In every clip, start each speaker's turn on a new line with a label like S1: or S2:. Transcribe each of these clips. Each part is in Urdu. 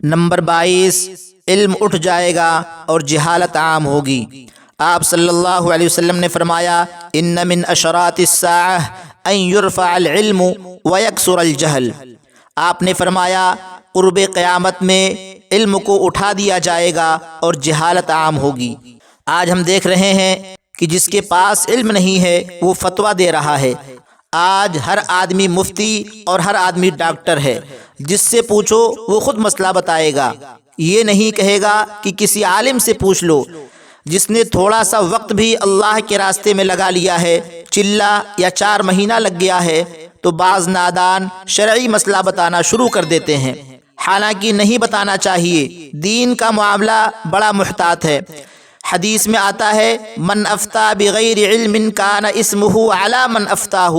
S1: نمبر 22، علم اٹھ جائے گا اور جہالت عام ہوگی۔ آپ صلی اللہ علیہ وسلم نے فرمایا، ان من اشراط الساعہ ان یرفع العلم ویکثر الجہل۔ آپ نے فرمایا قرب قیامت میں علم کو اٹھا دیا جائے گا اور جہالت عام ہوگی۔ آج ہم دیکھ رہے ہیں کہ جس کے پاس علم نہیں ہے وہ فتویٰ دے رہا ہے۔ آج ہر آدمی مفتی اور ہر آدمی ڈاکٹر ہے، جس سے پوچھو وہ خود مسئلہ بتائے گا، یہ نہیں کہے گا کہ کسی عالم سے پوچھ لو۔ جس نے تھوڑا سا وقت بھی اللہ کے راستے میں لگا لیا ہے، چلہ یا 4 مہینہ لگ گیا ہے، تو بعض نادان شرعی مسئلہ بتانا شروع کر دیتے ہیں، حالانکہ نہیں بتانا چاہیے۔ دین کا معاملہ بڑا محتاط ہے۔ حدیث میں آتا ہے، من افتیٰ بغیر علم کان اسمہ علی من افتاہ،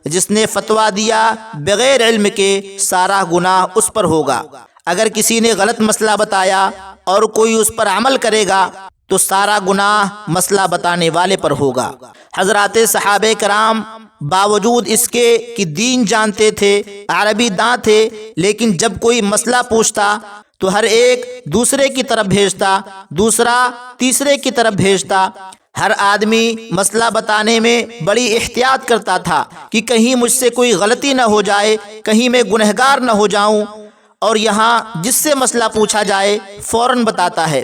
S1: جس نے فتویٰ دیا بغیر علم کے سارا گناہ اس پر ہوگا۔ اگر کسی نے غلط مسئلہ بتایا اور کوئی اس پر عمل کرے گا تو سارا گناہ مسئلہ بتانے والے پر ہوگا۔ حضرات صحابہ کرام باوجود اس کے کہ دین جانتے تھے، عربی داں تھے، لیکن جب کوئی مسئلہ پوچھتا تو ہر ایک دوسرے کی طرف بھیجتا، دوسرا تیسرے کی طرف بھیجتا۔ ہر آدمی مسئلہ بتانے میں بڑی احتیاط کرتا تھا کہ کہیں مجھ سے کوئی غلطی نہ ہو جائے، کہیں میں گنہگار نہ ہو جاؤں، اور یہاں جس سے مسئلہ پوچھا جائے فوراً بتاتا ہے۔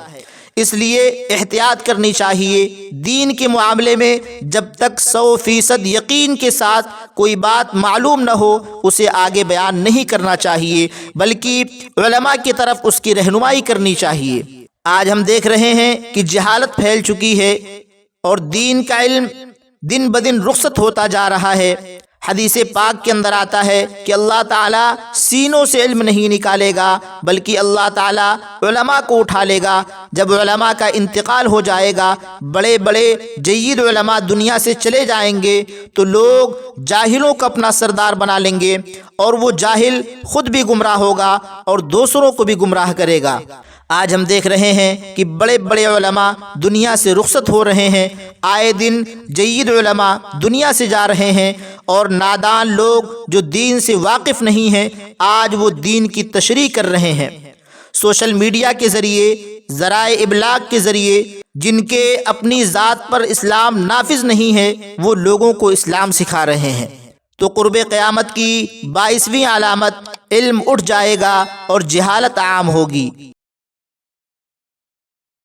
S1: اس لیے احتیاط کرنی چاہیے۔ دین کے معاملے میں جب تک 100% یقین کے ساتھ کوئی بات معلوم نہ ہو اسے آگے بیان نہیں کرنا چاہیے، بلکہ علماء کی طرف اس کی رہنمائی کرنی چاہیے۔ آج ہم دیکھ رہے ہیں کہ جہالت پھیل چکی ہے اور دین کا علم دن بدن رخصت ہوتا جا رہا ہے۔ حدیث پاک کے اندر آتا ہے کہ اللہ تعالیٰ سینوں سے علم نہیں نکالے گا، بلکہ اللہ تعالیٰ علماء کو اٹھا لے گا۔ جب علماء کا انتقال ہو جائے گا، بڑے بڑے جید علماء دنیا سے چلے جائیں گے، تو لوگ جاہلوں کو اپنا سردار بنا لیں گے، اور وہ جاہل خود بھی گمراہ ہوگا اور دوسروں کو بھی گمراہ کرے گا۔ آج ہم دیکھ رہے ہیں کہ بڑے بڑے علماء دنیا سے رخصت ہو رہے ہیں، آئے دن جید علماء دنیا سے جا رہے ہیں، اور نادان لوگ جو دین سے واقف نہیں ہیں آج وہ دین کی تشریح کر رہے ہیں۔ سوشل میڈیا کے ذریعے، ذرائع ابلاغ کے ذریعے جن کے اپنی ذات پر اسلام نافذ نہیں ہے وہ لوگوں کو اسلام سکھا رہے ہیں۔ تو قرب قیامت کی 22ویں علامت علم اٹھ جائے گا اور جہالت عام ہوگی۔